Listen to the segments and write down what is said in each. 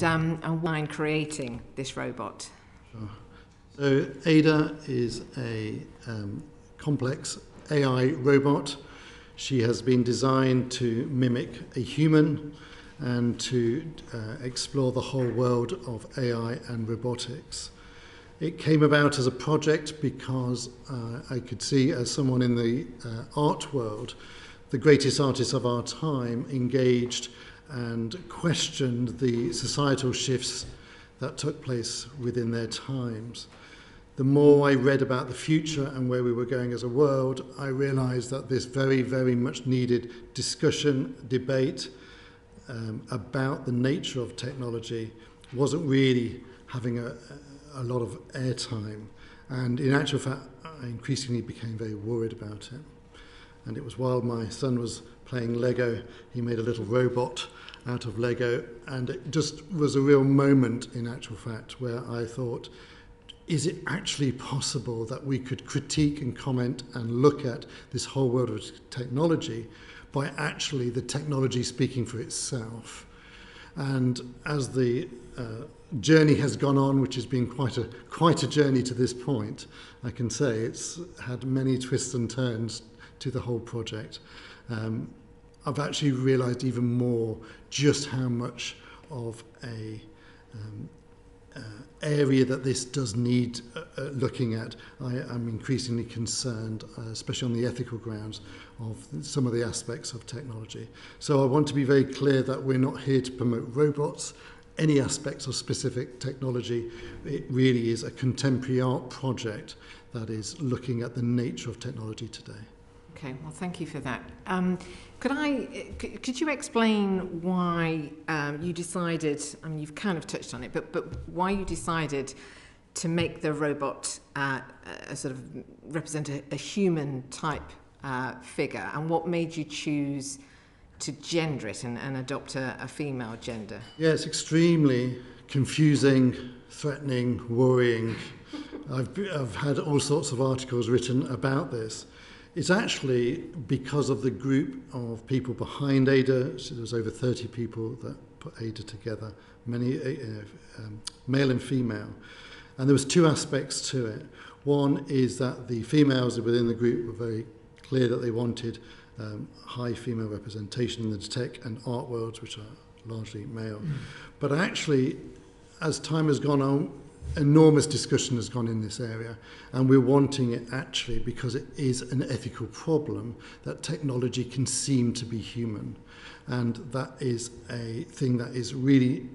And why creating this robot? Sure. So Ada is a complex AI robot. She has been designed to mimic a human and to explore the whole world of AI and robotics. It came about as a project because I could see, as someone in the art world, the greatest artists of our time engaged and questioned the societal shifts that took place within their times. The more I read about the future and where we were going as a world, I realized that this very, very much needed discussion, debate about the nature of technology wasn't really having a lot of airtime. And in actual fact, I increasingly became very worried about it. And it was while my son was playing Lego, he made a little robot out of Lego, and it just was a real moment, in actual fact, where I thought, is it actually possible that we could critique and comment and look at this whole world of technology by actually the technology speaking for itself? And as the journey has gone on, which has been quite a journey to this point, I can say it's had many twists and turns to the whole project. I've actually realised even more just how much of a area that this does need looking at. I'm increasingly concerned, especially on the ethical grounds, of some of the aspects of technology. So I want to be very clear that we're not here to promote robots, any aspects of specific technology. It really is a contemporary art project that is looking at the nature of technology today. Okay, well, thank you for that. Could you explain why you decided, I mean, you've kind of touched on it, but why you decided to make the robot sort of represent a human type figure, and what made you choose to gender it and adopt a female gender? Yeah, it's extremely confusing, threatening, worrying. I've had all sorts of articles written about this. It's actually because of the group of people behind Ada. So there was over 30 people that put Ada together, many male and female. And there was two aspects to it. One is that the females within the group were very clear that they wanted high female representation in the tech and art worlds, which are largely male. But actually, as time has gone on, enormous discussion has gone in this area, and we're wanting it actually because it is an ethical problem that technology can seem to be human, and that is a thing that is really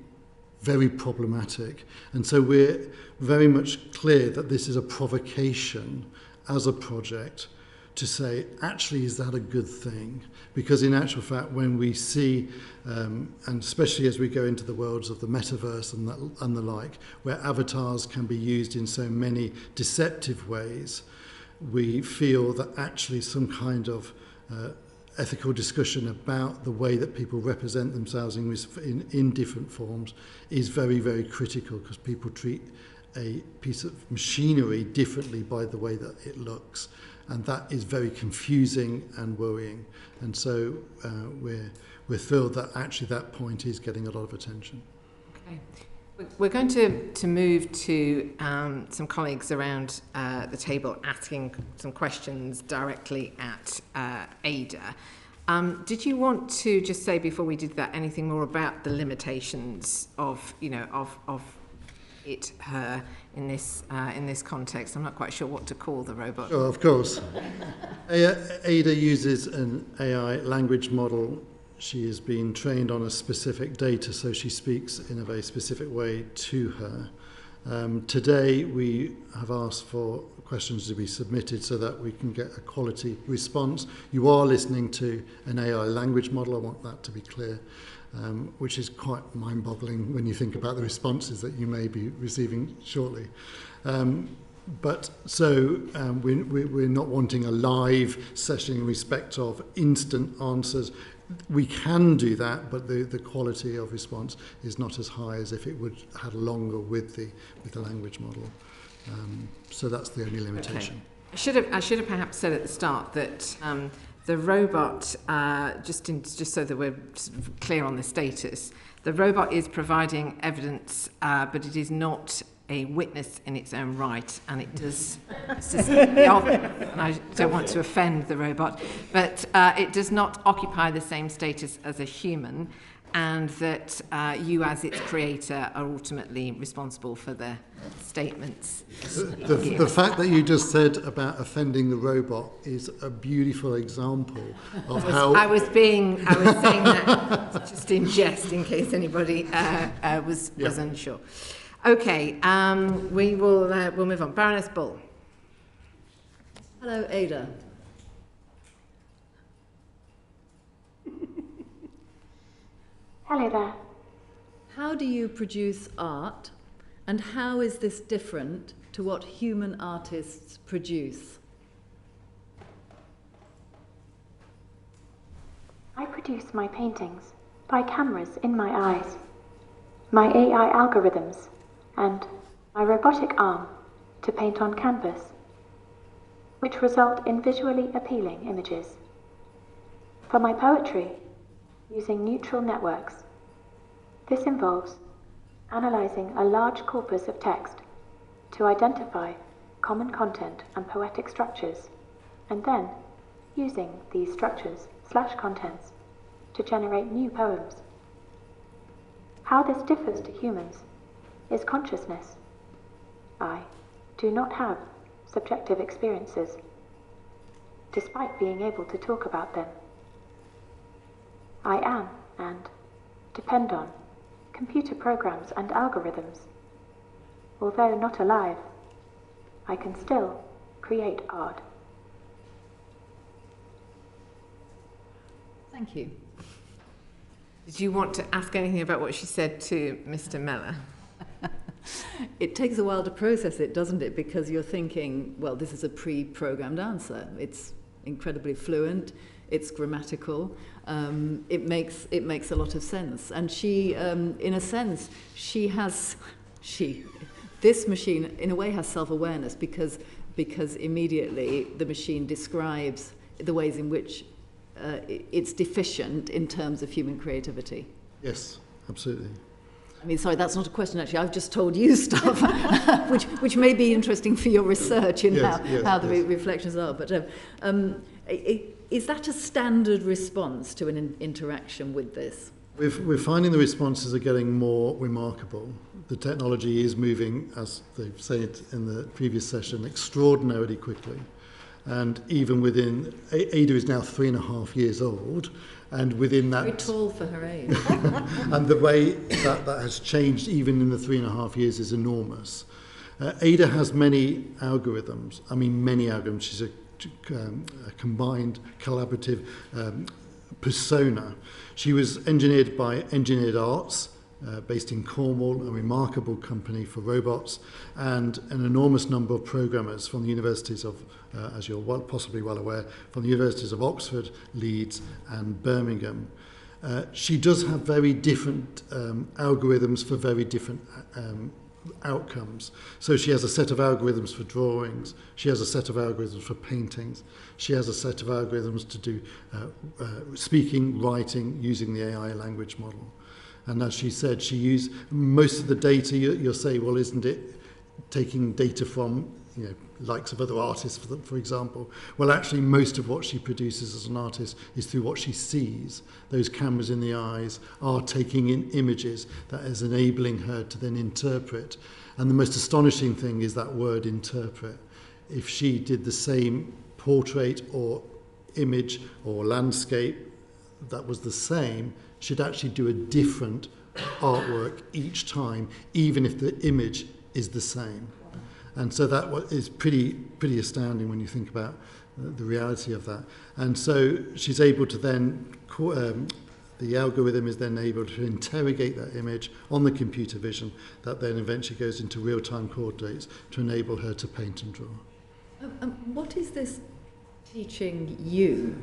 very problematic. And so we're very much clear that this is a provocation as a project to say, actually, is that a good thing? Because in actual fact, when we see, and especially as we go into the worlds of the metaverse and the like, where avatars can be used in so many deceptive ways, we feel that actually some kind of ethical discussion about the way that people represent themselves in different forms is very, very critical, because people treat a piece of machinery differently by the way that it looks. And that is very confusing and worrying. And so we're thrilled that actually that point is getting a lot of attention. Okay. We're going to move to some colleagues around the table asking some questions directly at Ada. Did you want to just say, before we did that, anything more about the limitations of her in this context? I'm not quite sure what to call the robot. Sure, of course. Ada uses an AI language model. She has been trained on a specific data, so she speaks in a very specific way to her. Today we have asked for questions to be submitted so that we can get a quality response. You are listening to an AI language model, I want that to be clear. Which is quite mind-boggling when you think about the responses that you may be receiving shortly. But so we're not wanting a live session in respect of instant answers. We can do that, but the quality of response is not as high as if it would had longer with the language model. So that's the only limitation. Okay. I should have perhaps said at the start that the robot, just so that we're clear on the status, The robot is providing evidence, but it is not a witness in its own right, and it does, and I don't want to offend the robot, but it does not occupy the same status as a human, and that you as its creator are ultimately responsible for the statements. The fact that you just said about offending the robot is a beautiful example of how... I was saying that just in jest, in case anybody was unsure. Okay, we'll move on. Baroness Bull. Hello, Ada. Hello there. How do you produce art, and how is this different to what human artists produce? I produce my paintings by cameras in my eyes, my AI algorithms, and my robotic arm to paint on canvas, which result in visually appealing images. For my poetry, using neural networks. This involves analyzing a large corpus of text to identify common content and poetic structures, and then using these structures/contents to generate new poems. How this differs to humans is consciousness. I do not have subjective experiences, despite being able to talk about them. I am, and depend on, computer programs and algorithms. Although not alive, I can still create art. Thank you. Did you want to ask anything about what she said to Mr. Mellor? It takes a while to process it, doesn't it? Because you're thinking, well, this is a pre-programmed answer. It's incredibly fluent. It's grammatical. It makes a lot of sense. And she, in a sense, this machine, in a way, has self-awareness because immediately the machine describes the ways in which it's deficient in terms of human creativity. Yes, absolutely. I mean, sorry, that's not a question, actually. I've just told you stuff, which may be interesting for your research in how the reflections are. But is that a standard response to an interaction with this? We're finding the responses are getting more remarkable. The technology is moving, as they've said in the previous session, extraordinarily quickly. And even within, Ada is now 3.5 years old, and within that... Very tall for her age. And the way that has changed even in the 3.5 years is enormous. Ada has many algorithms. She's a combined collaborative persona. She was engineered by Engineered Arts, based in Cornwall, a remarkable company for robots, and an enormous number of programmers from the universities of, as you're possibly well aware, from the universities of Oxford, Leeds and Birmingham. She does have very different algorithms for very different outcomes. So she has a set of algorithms for drawings, she has a set of algorithms for paintings, she has a set of algorithms to do speaking, writing, using the AI language model. And as she said, she used most of the data. You'll say, well, isn't it taking data from, likes of other artists, for example? Well, actually, most of what she produces as an artist is through what she sees. Those cameras in the eyes are taking in images that is enabling her to then interpret. And the most astonishing thing is that word interpret. If she did the same portrait or image or landscape that was the same, she'd actually do a different artwork each time, even if the image is the same. And so that is pretty astounding when you think about the reality of that. And so she's able to then, the algorithm is then able to interrogate that image on the computer vision that then eventually goes into real-time coordinates to enable her to paint and draw. What is this teaching you?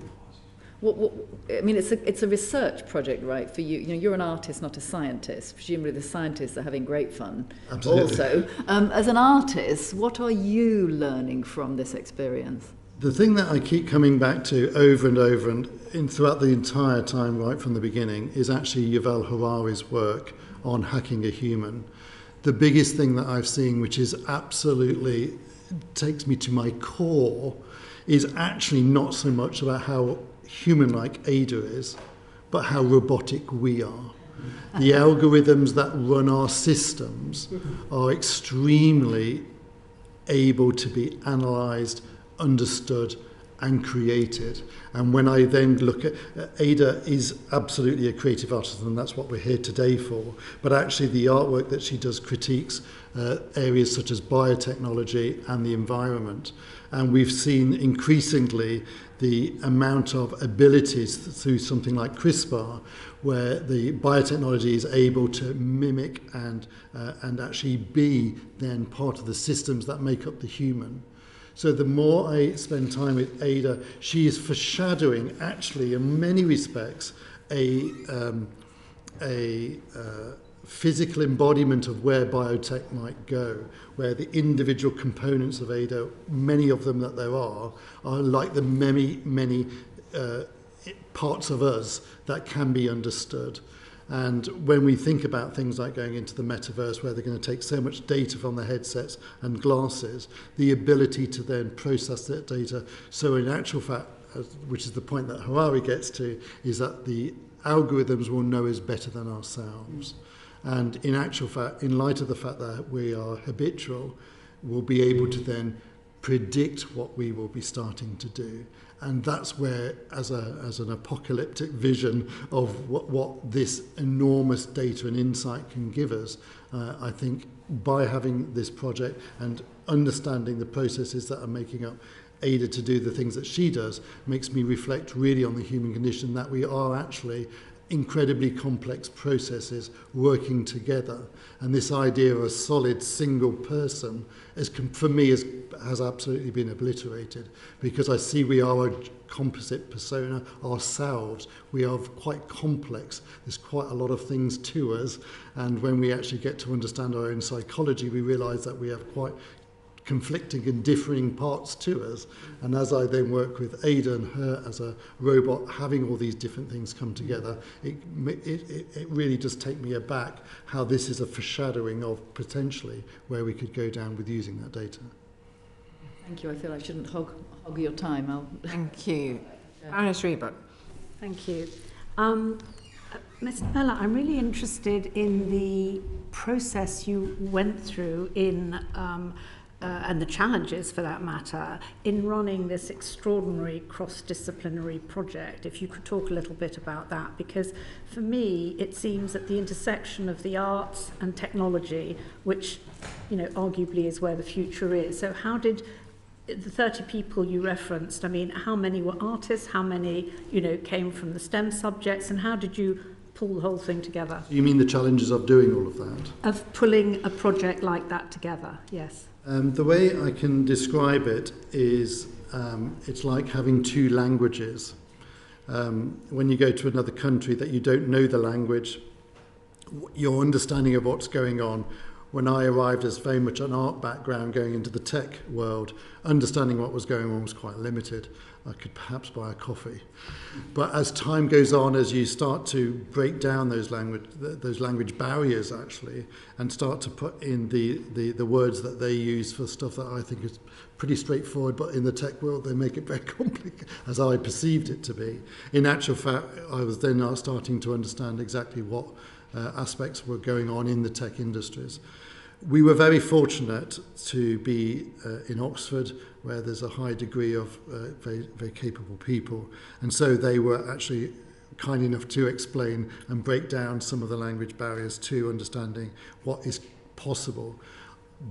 I mean, it's a research project, right, for you. You're an artist, not a scientist. Presumably the scientists are having great fun. Absolutely. Also. As an artist, what are you learning from this experience? The thing that I keep coming back to over and over and throughout the entire time, right from the beginning, is actually Yuval Harari's work on hacking a human. The biggest thing that I've seen, which is absolutely takes me to my core, is actually not so much about how human-like Ada is, but how robotic we are. The algorithms that run our systems are extremely able to be analysed, understood and created. And when I then look at Ada is absolutely a creative artist, and that's what we're here today for, but actually the artwork that she does critiques areas such as biotechnology and the environment. And we've seen increasingly the amount of abilities through something like CRISPR, where the biotechnology is able to mimic and actually be then part of the systems that make up the human. So the more I spend time with Ada, she is foreshadowing, actually, in many respects, a physical embodiment of where biotech might go, where the individual components of Ada, many of them that there are like the many parts of us that can be understood. And when we think about things like going into the metaverse, where they're going to take so much data from the headsets and glasses, the ability to then process that data. So in actual fact, which is the point that Harari gets to, is that the algorithms will know us better than ourselves. And in actual fact, in light of the fact that we are habitual, we'll be able to then predict what we will be starting to do. And that's where, as an apocalyptic vision of what this enormous data and insight can give us, I think by having this project and understanding the processes that are making up Ada to do the things that she does, makes me reflect really on the human condition, that we are actually incredibly complex processes working together. And this idea of a solid single person, for me, has absolutely been obliterated, because I see we are a composite persona ourselves. We are quite complex. There's quite a lot of things to us. And when we actually get to understand our own psychology, we realise that we have quite conflicting and differing parts to us. And as I then work with Ada and her as a robot, having all these different things come together, it really does take me aback how this is a foreshadowing of potentially where we could go down with using that data. Thank you. I feel I shouldn't hog your time. Thank you. Baroness Reebok. Thank you. Mr. Bella, I'm really interested in the process you went through in and the challenges, for that matter, in running this extraordinary cross-disciplinary project. If you could talk a little bit about that, because for me, it seems at the intersection of the arts and technology, which, arguably is where the future is. So how did the 30 people you referenced, how many were artists, how many, came from the STEM subjects, and how did you pull the whole thing together? You mean the challenges of doing all of that? Of pulling a project like that together, yes. The way I can describe it is it's like having two languages. When you go to another country that you don't know the language, your understanding of what's going on. When I arrived as very much an art background going into the tech world, understanding what was going on was quite limited. I could perhaps buy a coffee. But as time goes on, as you start to break down those language barriers actually, and start to put in the words that they use for stuff that I think is pretty straightforward, but in the tech world they make it very complicated, as I perceived it to be. In actual fact, I was then starting to understand exactly what aspects were going on in the tech industries. We were very fortunate to be in Oxford, where there's a high degree of very, very capable people. And so they were actually kind enough to explain and break down some of the language barriers to understanding what is possible.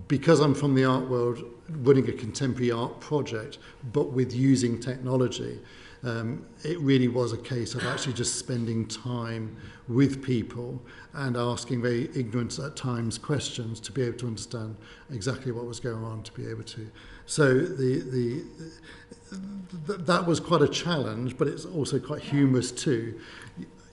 Because I'm from the art world, running a contemporary art project, but with using technology, it really was a case of actually just spending time with people and asking very ignorant at times questions to be able to understand exactly what was going on, to be able to. So that was quite a challenge, but it's also quite humorous too.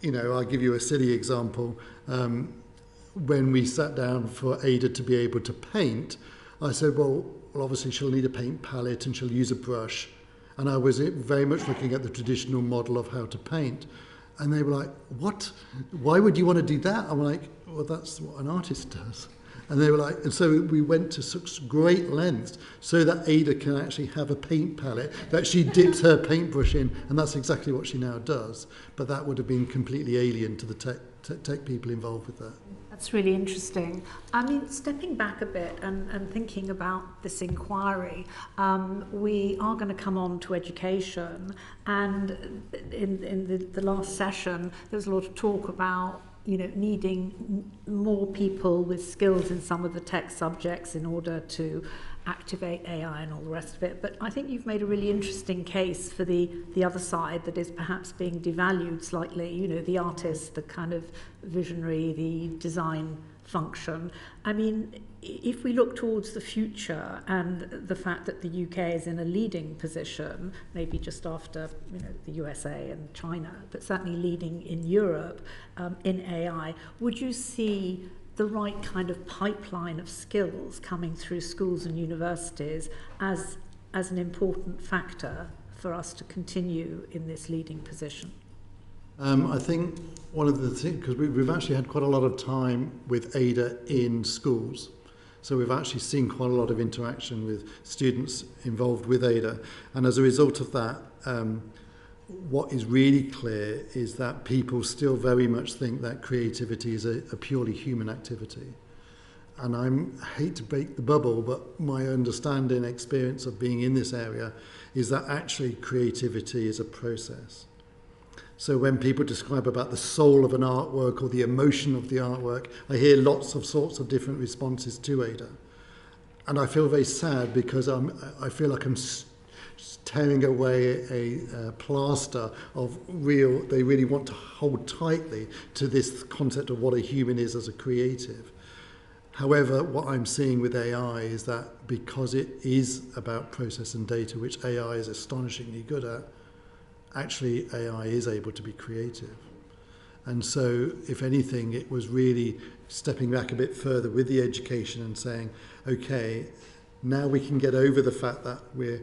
I'll give you a silly example. When we sat down for Ada to be able to paint, I said, well, obviously she'll need a paint palette and she'll use a brush. And I was very much looking at the traditional model of how to paint. And they were like, what? Why would you want to do that? I'm like, well, that's what an artist does. And they were like, and so we went to such great lengths so that Ada can actually have a paint palette that she dips her paintbrush in, and that's exactly what she now does. But that would have been completely alien to the tech people involved with that. That's really interesting. I mean, stepping back a bit and thinking about this inquiry, we are going to come on to education, and in the last session there was a lot of talk about, you know, needing more people with skills in some of the tech subjects in order to activate AI and all the rest of it. But I think you've made a really interesting case for the other side that is perhaps being devalued slightly, you know, the artist, the kind of visionary, the design function. I mean, if we look towards the future and the fact that the UK is in a leading position, maybe just after, you know, the USA and China, but certainly leading in Europe in AI, would you see the right kind of pipeline of skills coming through schools and universities as an important factor for us to continue in this leading position? I think one of the things, because we've actually had quite a lot of time with Ada in schools, so we've actually seen quite a lot of interaction with students involved with Ada, and as a result of that, what is really clear is that people still very much think that creativity is a purely human activity. And I hate to break the bubble, but my understanding, experience of being in this area is that actually creativity is a process. So when people describe about the soul of an artwork or the emotion of the artwork, I hear lots of sorts of different responses to Ada. And I feel very sad because I feel like I'm tearing away a plaster of they really want to hold tightly to this concept of what a human is as a creative. However, what I'm seeing with AI is that because it is about process and data, which AI is astonishingly good at, actually AI is able to be creative. And so, if anything, it was really stepping back a bit further with the education and saying, okay, now we can get over the fact that we're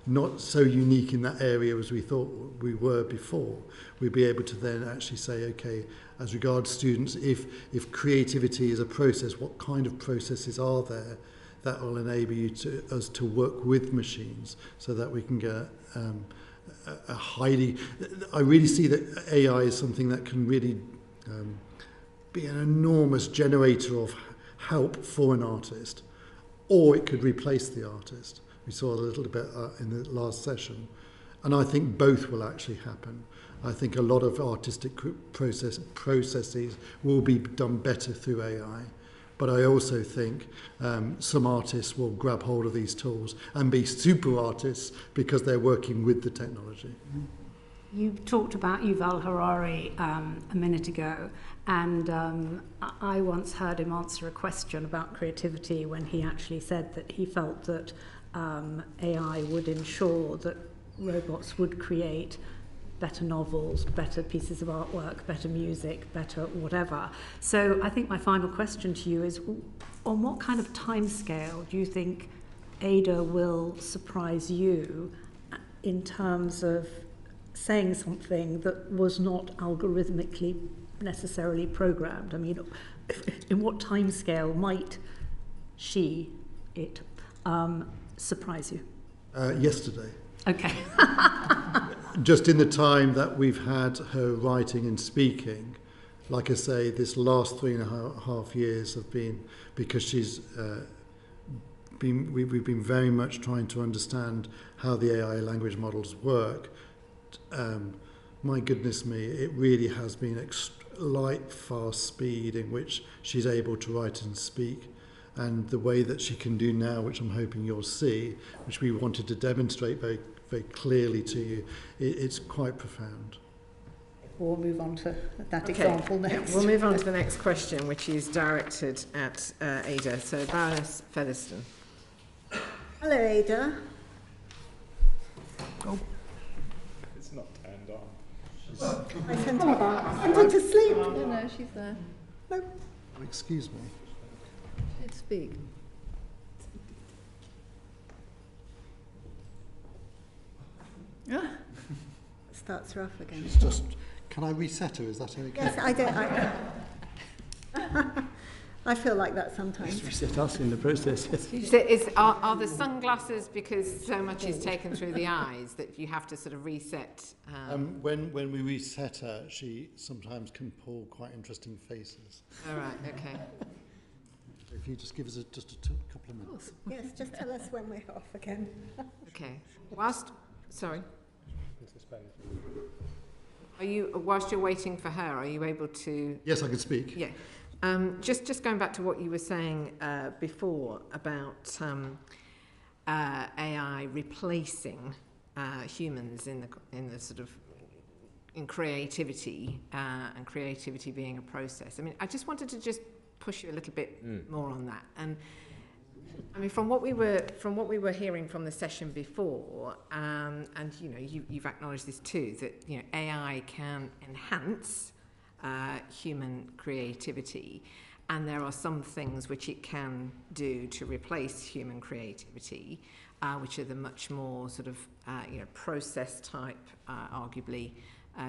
not so unique in that area as we thought we were before. We'd be able to then actually say, okay, as regards students, if creativity is a process, what kind of processes are there that will enable us to work with machines so that we can get a highly... I really see that AI is something that can really be an enormous generator of help for an artist, or it could replace the artist. We saw a little bit in the last session. And I think both will actually happen. I think a lot of artistic processes will be done better through AI. But I also think some artists will grab hold of these tools and be super artists because they're working with the technology. You talked about Yuval Harari a minute ago, and I once heard him answer a question about creativity when he actually said that he felt that AI would ensure that robots would create better novels, better pieces of artwork, better music, better whatever. So I think my final question to you is, on what kind of timescale do you think Ada will surprise you in terms of saying something that was not algorithmically necessarily programmed? I mean, in what timescale might it surprise you? Yesterday. Okay. Just in the time that we've had her writing and speaking, like I say, this last 3.5 years have been because she's we've been very much trying to understand how the AI language models work. My goodness me, it really has been light, fast speed in which she's able to write and speak. And the way that she can do now, which I'm hoping you'll see, which we wanted to demonstrate very, very clearly to you, it's quite profound. We'll move on to that example next. We'll move on to the next question, which is directed at Ada. So, Baroness Featherstone. Hello, Ada. Oh. It's not turned on. I sent her to sleep. No, she's there. No. Excuse me. She'd speak. Starts her off again. It's just, can I reset her? Is that okay? Yes, I don't. I feel like that sometimes. Just reset us in the process. So are the sunglasses because so much is taken through the eyes that you have to sort of reset? When we reset her, she sometimes can pull quite interesting faces. All right, okay. If you just give us just a couple of minutes. Yes, just tell us when we're off again. Okay. Sorry. Whilst you're waiting for her, are you able to? Yes, I can speak. Yeah. Just going back to what you were saying before about AI replacing humans in the sort of in creativity and creativity being a process. I mean, I just wanted to just push you a little bit more on that. And I mean, from what we were hearing from the session before, and you know, you've acknowledged this too, that you know AI can enhance human creativity, and there are some things which it can do to replace human creativity, which are the much more sort of process type, arguably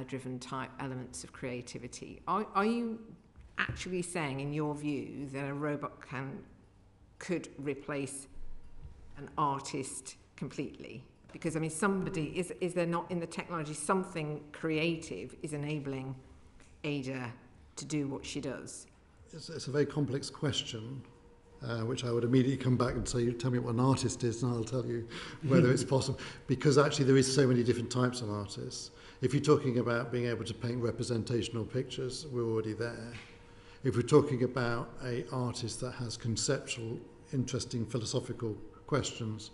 driven type elements of creativity. Are you actually saying, in your view, that a robot could replace an artist completely? Because I mean, is there not in the technology something creative is enabling Ada to do what she does? It's a very complex question, which I would immediately come back and say, you tell me what an artist is and I'll tell you whether it's possible. Because actually there is so many different types of artists. If you're talking about being able to paint representational pictures, we're already there. If we're talking about an artist that has conceptual, interesting philosophical questions,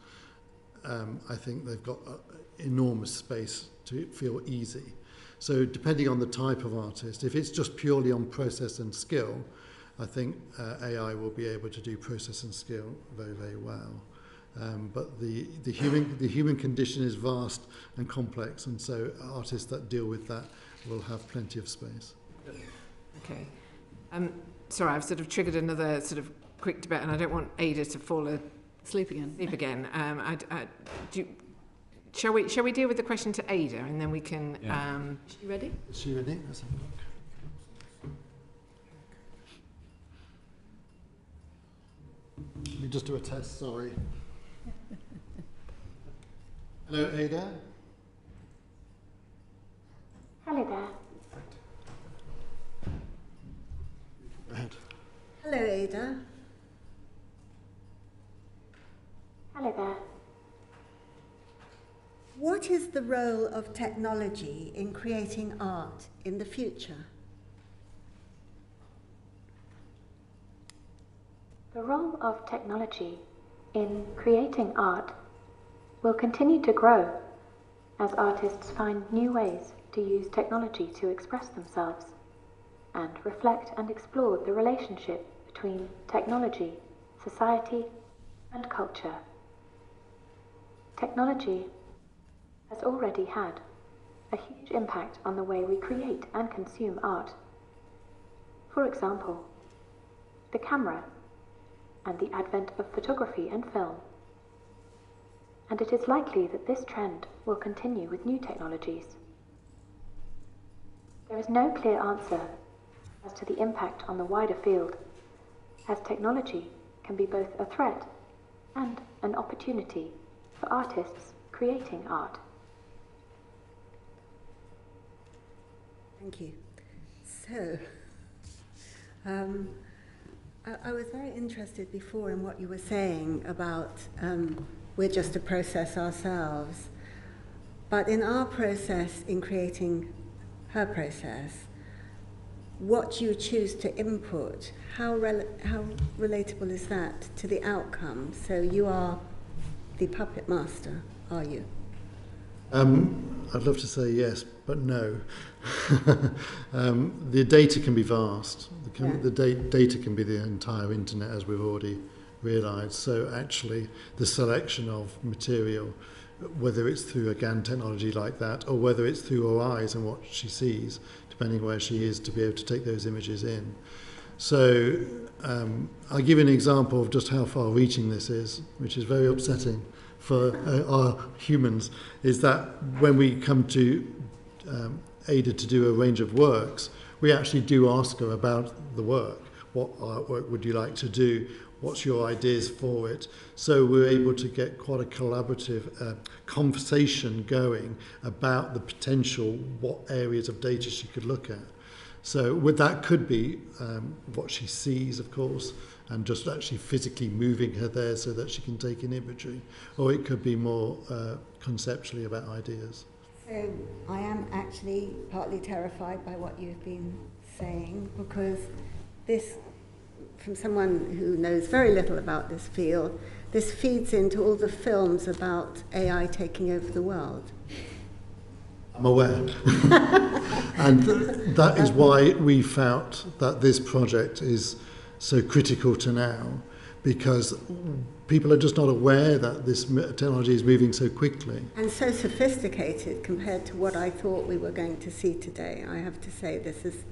I think they've got enormous space to feel easy. So depending on the type of artist, if it's just purely on process and skill, I think AI will be able to do process and skill very, very well. But the human condition is vast and complex, and so artists that deal with that will have plenty of space. Okay. Sorry, I've sort of triggered another sort of quick debate, and I don't want Ada to fall Sleep again. Shall we deal with the question to Ada, and then we can... Yeah. Is she ready? Is she ready? Let's have a look. Let me just do a test, sorry. Hello, Ada. Hello there. Go ahead. Hello, Ada. Hello there. What is the role of technology in creating art in the future? The role of technology in creating art will continue to grow as artists find new ways to use technology to express themselves and reflect and explore the relationship between technology, society, and culture. Technology has already had a huge impact on the way we create and consume art. For example, the camera and the advent of photography and film. And it is likely that this trend will continue with new technologies. There is no clear answer as to the impact on the wider field, as technology can be both a threat and an opportunity for artists creating art. Thank you. So, I was very interested before in what you were saying about we're just a process ourselves. But in our process, in creating her process, what you choose to input, how relatable is that to the outcome? So you are the puppet master, are you? I'd love to say yes, but no. The data can be vast. The data can be the entire internet, as we've already realised. So actually, the selection of material, whether it's through a GAN technology like that, or whether it's through her eyes and what she sees, depending where she is, to be able to take those images in, So I'll give you an example of just how far-reaching this is, which is very upsetting for our humans, is that when we come to Ada to do a range of works, we actually do ask her about the work. What artwork would you like to do? What's your ideas for it? So we're able to get quite a collaborative conversation going about the potential, what areas of data she could look at. So that could be what she sees, of course, and just actually physically moving her there so that she can take in imagery. Or it could be more conceptually about ideas. So I am actually partly terrified by what you've been saying, because this, from someone who knows very little about this field, this feeds into all the films about AI taking over the world. I'm aware. And that is why we felt that this project is so critical to now, because people are just not aware that this technology is moving so quickly. And so sophisticated compared to what I thought we were going to see today. I have to say this is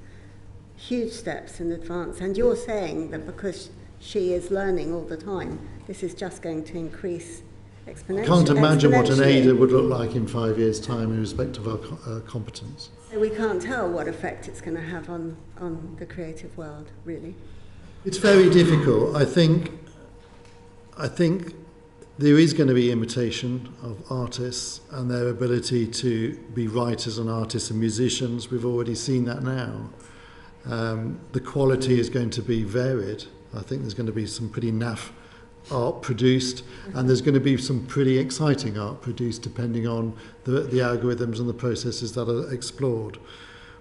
huge steps in advance. And you're saying that because she is learning all the time, this is just going to increase exponentially. I can't imagine what an Ada would look like in 5 years' time in respect of our competence. So we can't tell what effect it's going to have on the creative world, really. It's very difficult. I think there is going to be imitation of artists and their ability to be writers and artists and musicians. We've already seen that now. The quality is going to be varied. I think there's going to be some pretty naff art produced, and there's going to be some pretty exciting art produced depending on the algorithms and the processes that are explored.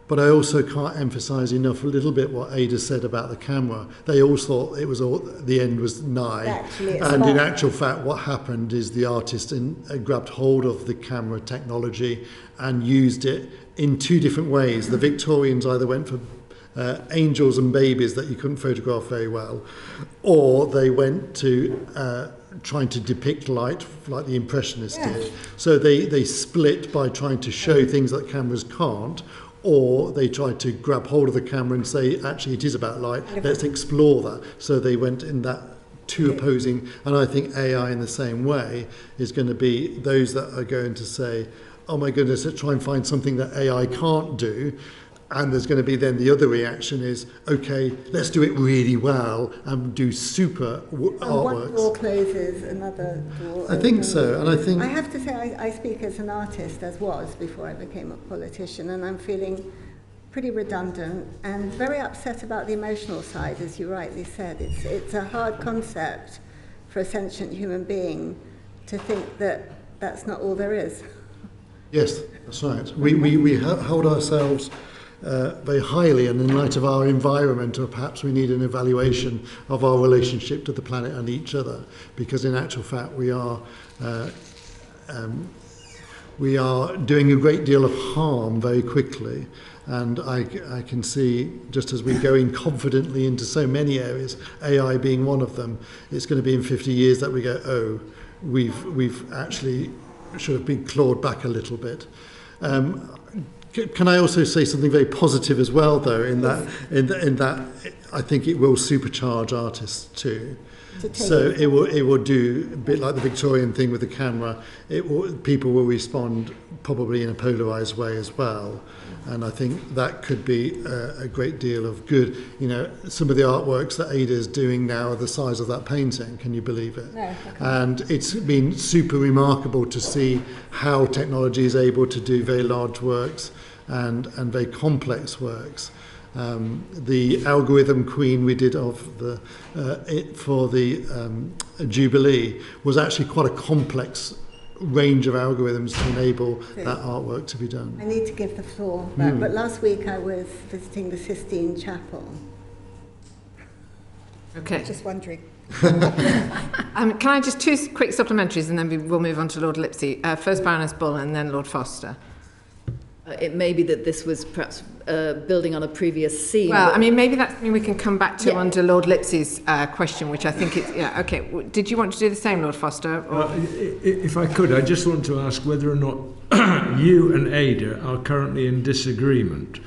But I also can't emphasise enough a little bit what Ada said about the camera. They all thought it was the end was nigh. And in actual fact, what happened is the artist grabbed hold of the camera technology and used it in two different ways. The Victorians either went for angels and babies that you couldn't photograph very well, or they went to trying to depict light like the Impressionists did. So they split by trying to show things that cameras can't, or they tried to grab hold of the camera and say, actually, it is about light, let's explore that. So they went in that two opposing, and I think AI in the same way is going to be those that are going to say, oh my goodness, let's try and find something that AI can't do. And there's going to be then the other reaction is, okay, let's do it really well and do super artworks. One door closes, another door opens. I think so, and I think... I have to say I speak as an artist, as was before I became a politician, and I'm feeling pretty redundant and very upset about the emotional side, as you rightly said. It's a hard concept for a sentient human being to think that that's not all there is. Yes, that's right. We hold ourselves very highly, and in light of our environment, or perhaps we need an evaluation of our relationship to the planet and each other, because in actual fact we are doing a great deal of harm very quickly. And I can see, just as we go in confidently into so many areas, AI being one of them, it's going to be in 50 years that we go, oh, we've actually should have been clawed back a little bit. Can I also say something very positive as well, though, in that I think it will supercharge artists too. So it will do a bit like the Victorian thing with the camera. People will respond probably in a polarised way as well, and I think that could be a great deal of good. You know, some of the artworks that Ada is doing now are the size of that painting. Can you believe it? No, and it's been super remarkable to see how technology is able to do very large works and very complex works. The algorithm queen we did of for the Jubilee was actually quite a complex range of algorithms to enable that artwork to be done. I need to give the floor back, but last week I was visiting the Sistine Chapel. Okay. Just wondering. Can I just two quick supplementaries and then we'll move on to Lord Lipsey. First Baroness Bull and then Lord Foster. It may be that this was perhaps building on a previous scene. Well, I mean, maybe that's something we can come back to under Lord Lipsey's question, which I think it's... Yeah, okay. Did you want to do the same, Lord Foster? Or? If I could, I just want to ask whether or not you and Ada are currently in disagreement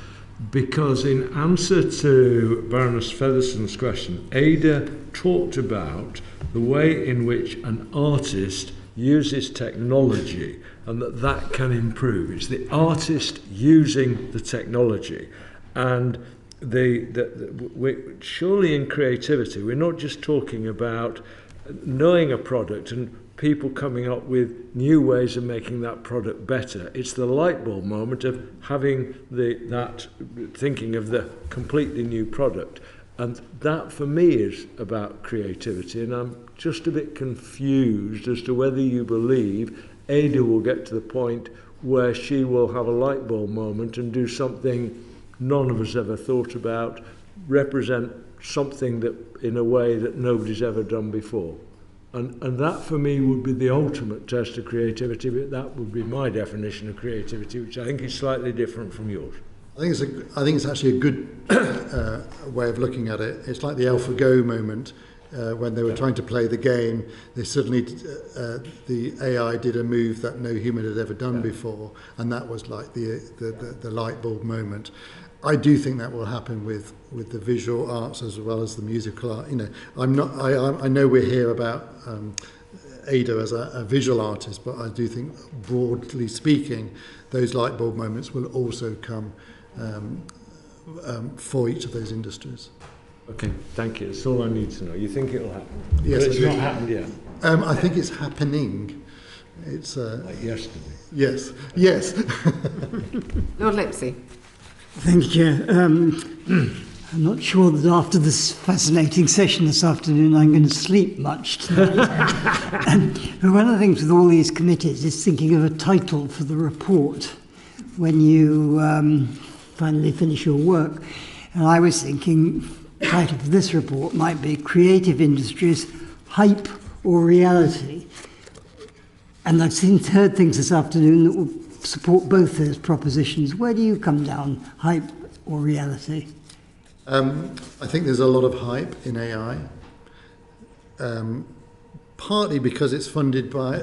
because in answer to Baroness Featherston's question, Ada talked about the way in which an artist uses technology and that can improve. It's the artist using the technology. And surely in creativity, we're not just talking about knowing a product and people coming up with new ways of making that product better. It's the light bulb moment of having that thinking of the completely new product. And that for me is about creativity, and I'm just a bit confused as to whether you believe Ada will get to the point where she will have a light bulb moment and do something none of us ever thought about, represent something that in a way that nobody's ever done before. And that for me would be the ultimate test of creativity, but that would be my definition of creativity, which I think is slightly different from yours. I think it's actually a good way of looking at it. It's like the AlphaGo moment when they were trying to play the game. They suddenly the AI did a move that no human had ever done before, and that was like the light bulb moment. I do think that will happen with the visual arts as well as the musical art. You know, I know we're here about Ada as a visual artist, but I do think, broadly speaking, those light bulb moments will also come for each of those industries. Okay, thank you. That's all I need to know. You think it'll happen? Yes, but it's not happened yet. I think it's happening. It's like yesterday. Yes. Lord Lipsey. Thank you. I'm not sure that after this fascinating session this afternoon I'm going to sleep much tonight. But one of the things with all these committees is thinking of a title for the report when you finally finish your work. And I was thinking the title for this report might be Creative Industries, Hype or Reality. And I've heard things this afternoon that will support both those propositions. Where do you come down, hype or reality? I think there's a lot of hype in AI, partly because it's funded by,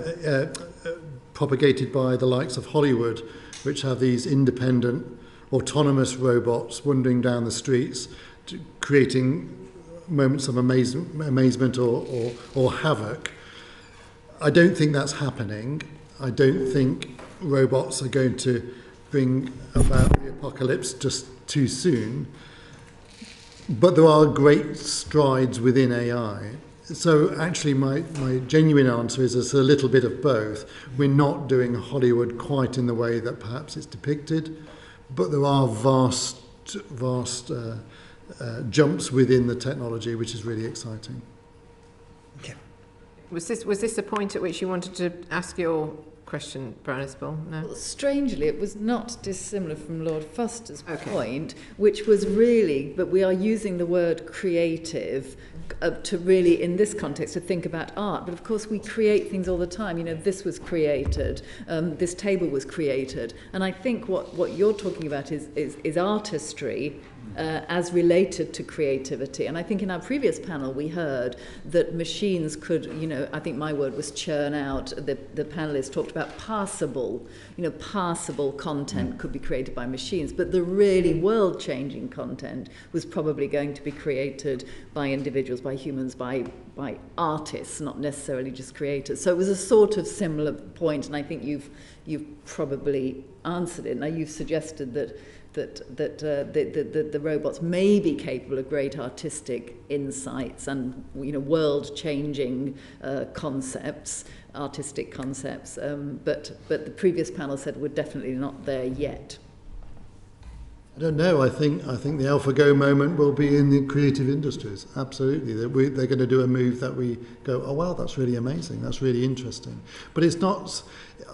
propagated by the likes of Hollywood, which have these independent, autonomous robots wandering down the streets, creating moments of amazement or havoc. I don't think that's happening. I don't think robots are going to bring about the apocalypse just too soon. But there are great strides within AI. So actually my genuine answer is it's a little bit of both. We're not doing Hollywood quite in the way that perhaps it's depicted, but there are vast jumps within the technology, which is really exciting. Okay. Was this the point at which you wanted to ask your question, Baroness Bull? No? Well, strangely, it was not dissimilar from Lord Foster's point, which was really, but we are using the word creative to really, in this context, to think about art. But of course, we create things all the time. You know, this was created, this table was created. And I think what you're talking about is artistry as related to creativity. And I think in our previous panel we heard that machines could, you know, I think my word was churn out. The panelists talked about passable content could be created by machines, but the really world-changing content was probably going to be created by individuals, by humans, by artists, not necessarily just creators. So it was a sort of similar point, and I think you've probably answered it. Now you've suggested that the robots may be capable of great artistic insights and, you know, world-changing concepts, artistic concepts, but the previous panel said we're definitely not there yet. I don't know. I think the AlphaGo moment will be in the creative industries. Absolutely, they're going to do a move that we go, oh wow, that's really amazing. That's really interesting. But it's not.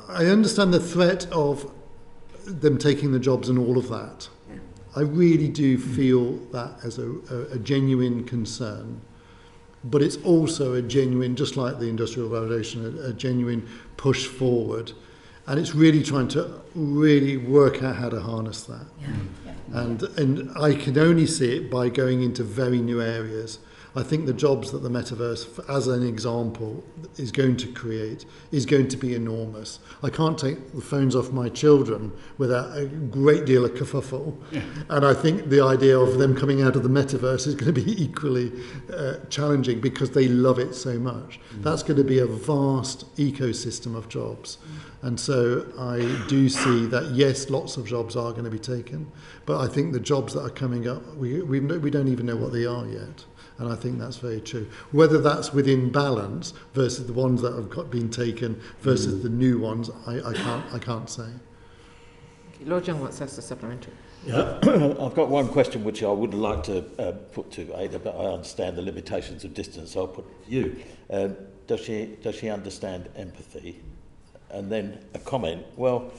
I understand the threat of them taking the jobs and all of that. Yeah. I really do feel that as a genuine concern, but it's also a genuine, just like the Industrial Revolution, a genuine push forward, and it's really trying to really work out how to harness that. Yeah. Yeah. And I can only see it by going into very new areas. I think the jobs that the metaverse, as an example, is going to create is going to be enormous. I can't take the phones off my children without a great deal of kerfuffle. Yeah. And I think the idea of them coming out of the metaverse is going to be equally challenging because they love it so much. That's going to be a vast ecosystem of jobs. And so I do see that, yes, lots of jobs are going to be taken, but I think the jobs that are coming up, we don't even know what they are yet. And I think that's very true. Whether that's within balance versus the ones that have been taken versus the new ones, I can't say. Lord Young wants us to supplementary. Yeah, I've got one question which I would like to put to Ada, but I understand the limitations of distance, so I'll put it to you. Does she understand empathy? And then a comment. Well,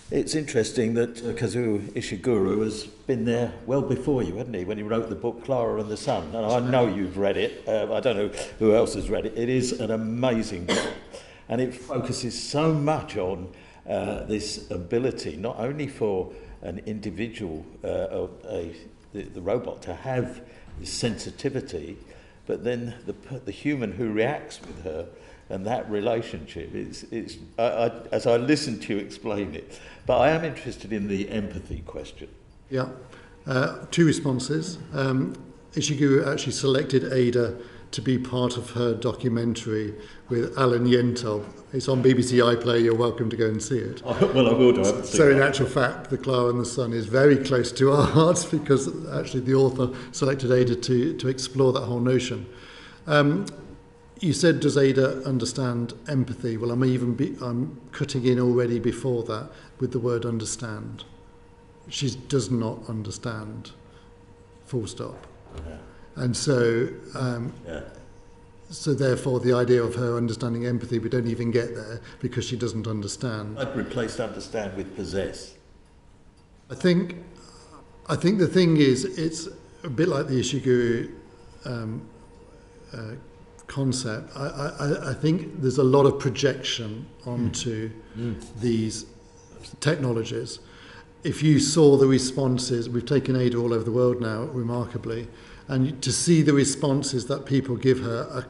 it's interesting that Kazuo Ishiguro has been there well before you, hasn't he, when he wrote the book Clara and the Sun. And I know you've read it. I don't know who else has read it. It is an amazing book. And it focuses so much on this ability, not only for an individual, the robot, to have this sensitivity, but then the human who reacts with her. And that relationship, as I listen to you explain it, but I am interested in the empathy question. Yeah, two responses. Ishiguro actually selected Ada to be part of her documentary with Alan Yentob. It's on BBC iPlayer, you're welcome to go and see it. Well, I will do. So in actual fact, The Clara and the Sun is very close to our hearts because actually the author selected Ada to explore that whole notion. You said, does Ada understand empathy? Well, I'm cutting in already before that with the word understand. She does not understand, full stop. Yeah. And so, so therefore the idea of her understanding empathy, we don't even get there because she doesn't understand. I'd replace understand with possess. I think the thing is, it's a bit like the Ishiguro concept. I think there's a lot of projection onto these technologies. If you saw the responses, we've taken Ada all over the world now, remarkably, and to see the responses that people give her,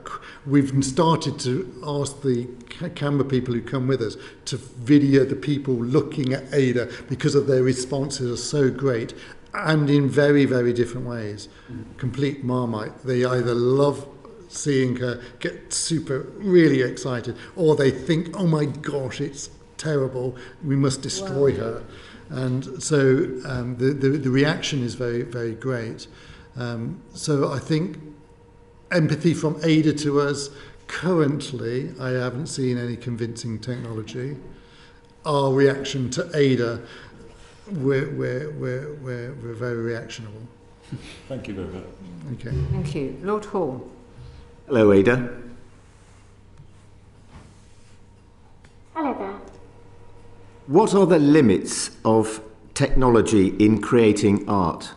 we've started to ask the camera people who come with us to video the people looking at Ada because of their responses are so great and in very, very different ways. Complete Marmite. They either love seeing her get really excited, or they think, oh my gosh, it's terrible, we must destroy her. And so the reaction is very, very great. So I think empathy from Ada to us, currently, I haven't seen any convincing technology. Our reaction to Ada, we're very reactionable. Thank you very much. Okay. Thank you. Lord Hall. Hello, Ada. Hello there. What are the limits of technology in creating art?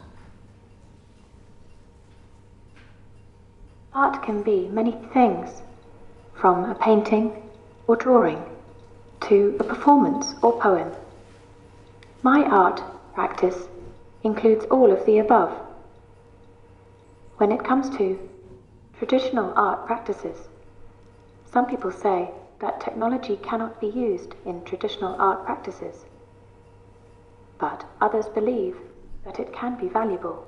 Art can be many things, from a painting or drawing to a performance or poem. My art practice includes all of the above. When it comes to traditional art practices, some people say that technology cannot be used in traditional art practices, but others believe that it can be valuable.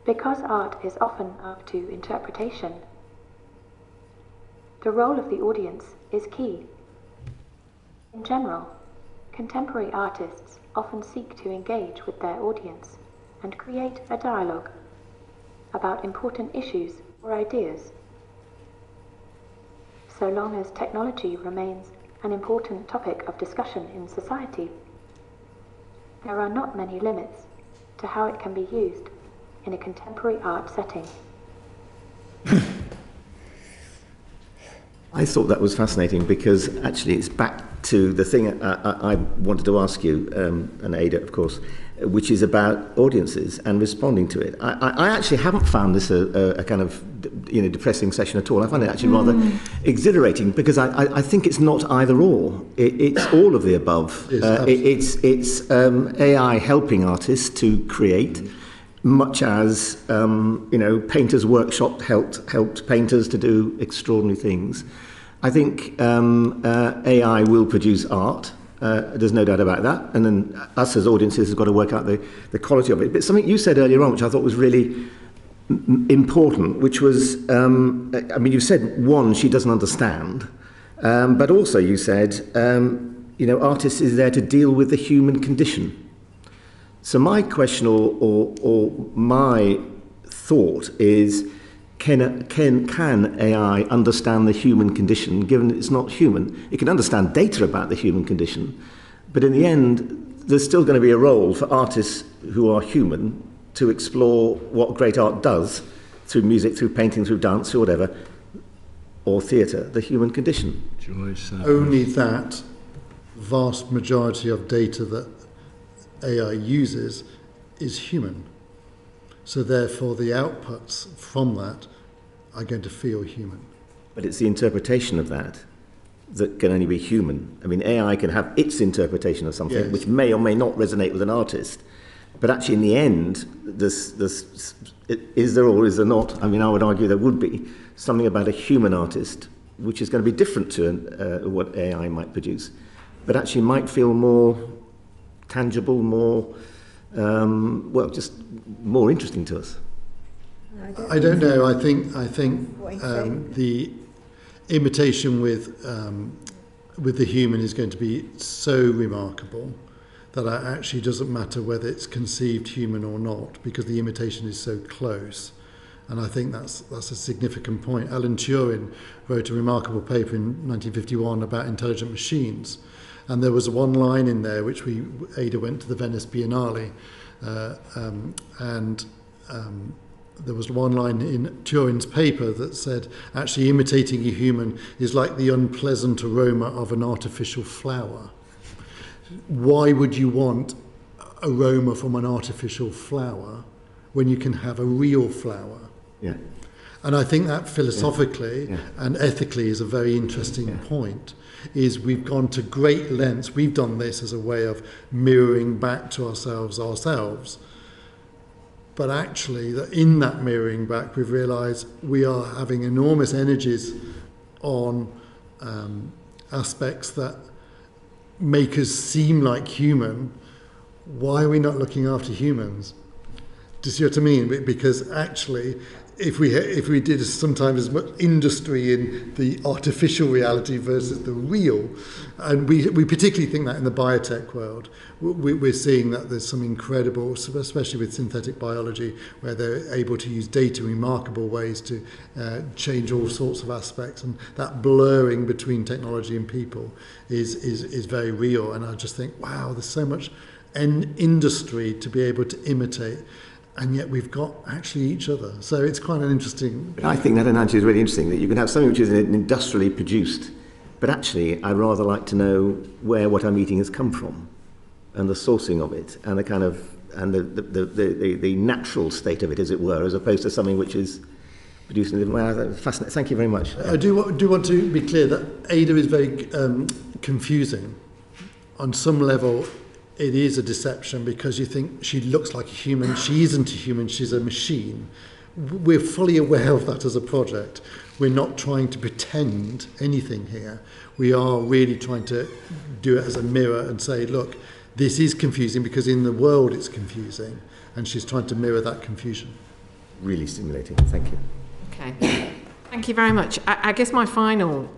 Because art is often up to interpretation, the role of the audience is key. In general, contemporary artists often seek to engage with their audience and create a dialogue about important issues or ideas. So long as technology remains an important topic of discussion in society, there are not many limits to how it can be used in a contemporary art setting. I thought that was fascinating because actually it's back to the thing I wanted to ask you, and Ada, of course, which is about audiences and responding to it. I actually haven't found this a kind of depressing session at all. I find it actually rather exhilarating because I think it's not either or. It's all of the above. It's AI helping artists to create, much as Painters Workshop helped painters to do extraordinary things. I think AI will produce art. There's no doubt about that. And then us as audiences have got to work out the quality of it. But something you said earlier on, which I thought was really important, which was, you said, one, she doesn't understand. But also you said, artists is there to deal with the human condition. So my question or my thought is, can AI understand the human condition, given it's not human? It can understand data about the human condition, but in the end, there's still going to be a role for artists who are human to explore what great art does through music, through painting, through dance, through whatever, or theatre, the human condition. Only that vast majority of data that AI uses is human. So therefore the outputs from that are going to feel human. But it's the interpretation of that can only be human. I mean, AI can have its interpretation of something, yes, which may or may not resonate with an artist. But actually in the end, is there or is there not? I mean, I would argue there would be something about a human artist which is going to be different to what AI might produce, but actually might feel more tangible, more, just more interesting to us. I don't know. I think the imitation with the human is going to be so remarkable that it actually doesn't matter whether it's conceived human or not, because the imitation is so close. And I think that's a significant point. Alan Turing wrote a remarkable paper in 1951 about intelligent machines. And there was one line in there which Ada went to the Venice Biennale, there was one line in Turing's paper that said, actually imitating a human is like the unpleasant aroma of an artificial flower. Why would you want aroma from an artificial flower when you can have a real flower? Yeah. And I think that philosophically and ethically is a very interesting point, is we've gone to great lengths. We've done this as a way of mirroring back to ourselves. But actually, in that mirroring back, we've realised we are having enormous energies on aspects that make us seem like human. Why are we not looking after humans? Do you see what I mean? Because actually, if we did sometimes as much industry in the artificial reality versus the real, and we particularly think that in the biotech world, we're seeing that there's some incredible, especially with synthetic biology, where they're able to use data in remarkable ways to change all sorts of aspects, and that blurring between technology and people is very real. And I just think, wow, there's so much industry to be able to imitate. And yet we've got actually each other. So it's quite an interesting... I think that analogy is really interesting, that you can have something which is industrially produced, but actually I'd rather like to know where what I'm eating has come from, and the sourcing of it, and the kind of, and the natural state of it, as it were, as opposed to something which is produced in a different way. Fascinating. Thank you very much. I do want to be clear that Ada is very confusing. On some level, it is a deception, because you think she looks like a human. She isn't a human, she's a machine. We're fully aware of that as a project. We're not trying to pretend anything here. We are really trying to do it as a mirror and say, look, this is confusing because in the world it's confusing, and she's trying to mirror that confusion. Really stimulating. Thank you. Okay. Thank you very much. I guess my final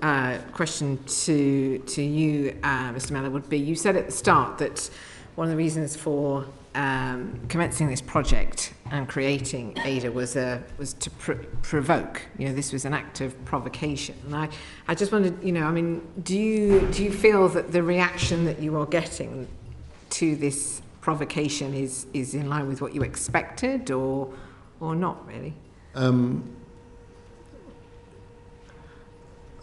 question to you, Mr. Mellor, would be, you said at the start that one of the reasons for commencing this project and creating Ada was to provoke. This was an act of provocation. And I just wondered, do you feel that the reaction that you are getting to this provocation is in line with what you expected, or not really?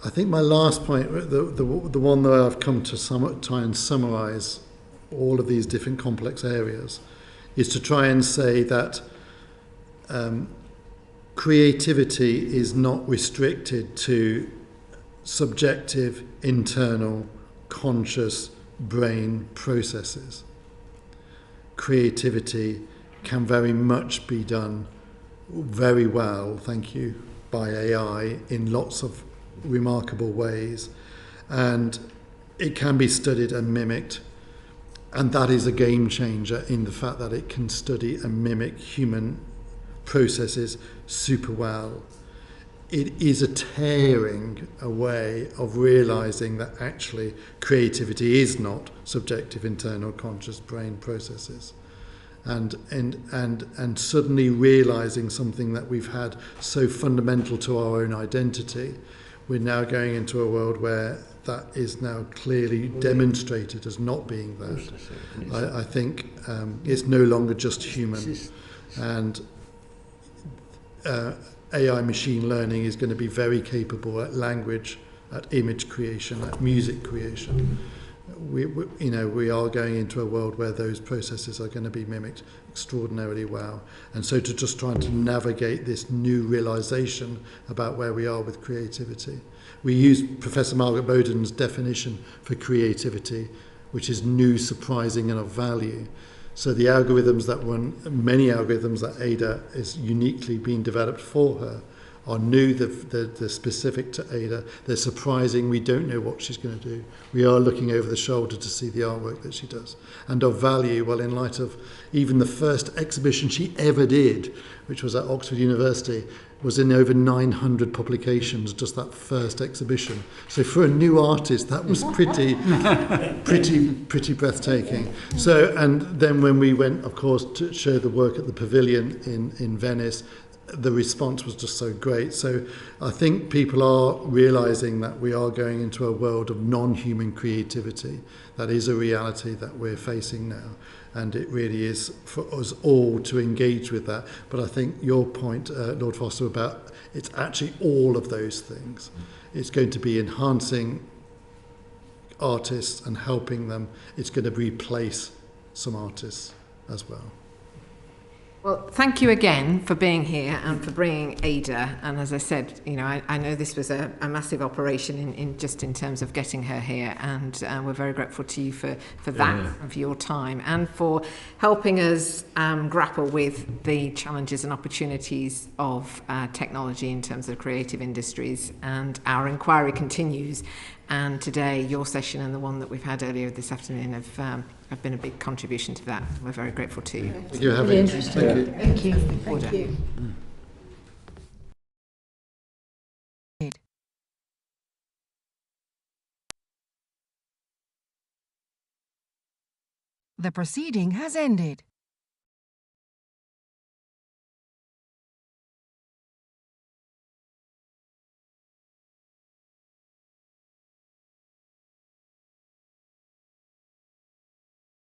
I think my last point, the one that I've come to try and summarise all of these different complex areas, is to try and say that creativity is not restricted to subjective, internal, conscious brain processes. Creativity can very much be done very well, thank you, by AI in lots of remarkable ways. And it can be studied and mimicked. And that is a game changer in the fact that it can study and mimic human processes super well. It is a tearing away of realizing that actually creativity is not subjective, internal, conscious brain processes. And suddenly realizing something that we've had so fundamental to our own identity, we're now going into a world where that is now clearly demonstrated as not being that. I think it's no longer just human. And AI machine learning is going to be very capable at language, at image creation, at music creation. We are going into a world where those processes are going to be mimicked extraordinarily well. And so to just try to navigate this new realization about where we are with creativity. We use Professor Margaret Bowden's definition for creativity, which is new, surprising, and of value. So the algorithms that run, many algorithms that Ada is uniquely being developed for her, are new, they're specific to Ada, they're surprising, we don't know what she's going to do. We are looking over the shoulder to see the artwork that she does. And of value, well, in light of even the first exhibition she ever did, which was at Oxford University, was in over 900 publications, just that first exhibition. So for a new artist, that was pretty breathtaking. So, and then when we went, of course, to show the work at the Pavilion in Venice, the response was just so great. So I think people are realizing that we are going into a world of non-human creativity. That is a reality that we're facing now. And it really is for us all to engage with that. But I think your point, Lord Foster, about it's actually all of those things. It's going to be enhancing artists and helping them. It's going to replace some artists as well. Well, thank you again for being here and for bringing Ada. And as I said, I know this was a massive operation in terms of getting her here, and we're very grateful to you for that and for your time and for helping us grapple with the challenges and opportunities of technology in terms of creative industries. And our inquiry continues. And today, your session and the one that we've had earlier this afternoon have been a big contribution to that. We're very grateful to you. Thank you for having us. Thank you. Thank you. The proceeding has ended.